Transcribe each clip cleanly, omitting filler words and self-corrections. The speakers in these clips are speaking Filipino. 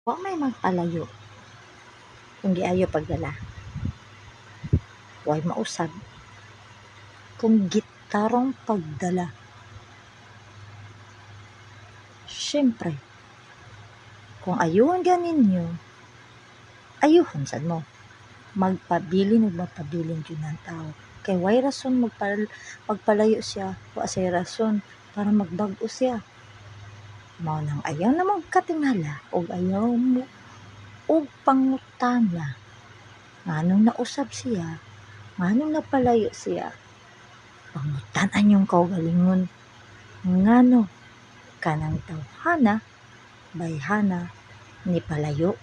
Wa may magpalayo kung giayo pagdala. Way mausab kung gitarong pagdala. Siyempre, kung ayuhon ganinyo, ayuhon sad mo. Magpabilin ug magpabilin jud ang tao. Kay way rason magpalayo siya, wa say rason para magbag-o siya. Mao nang ayaw na magkatingala ug ayaw mo og pangutana. Nganong nausab siya, nganong napalayo siya. Pangutan-an yung kaugalingon. Ngano kanang tawhana, bayhana ni palayo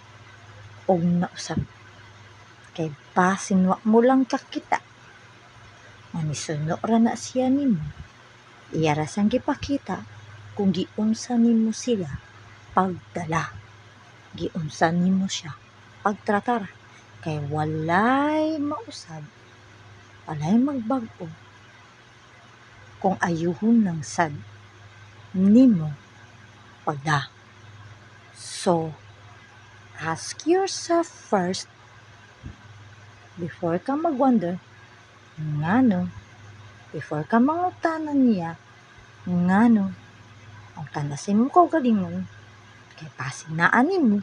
og nausab. Kay basin wa mo lang kakita, manisuno ra na siya nimo. Iya ra sang gipakita kung giunsa nimo sila pagdala, giunsa nimo siya pagtratar. Kay walay mausab, walay magbag-o kung ayuhon lang sad nimo pagda. So, ask yourself first before ka mag-wonder ngano, before ka mangutana niya ngano, ang tanda sa imong kaugalingon kay basin naa nimo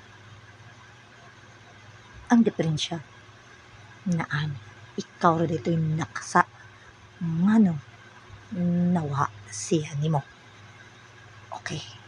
ang diferensya. Naan, ikaw ra ditoy nakasa ngano nawa siya nimo. Okay.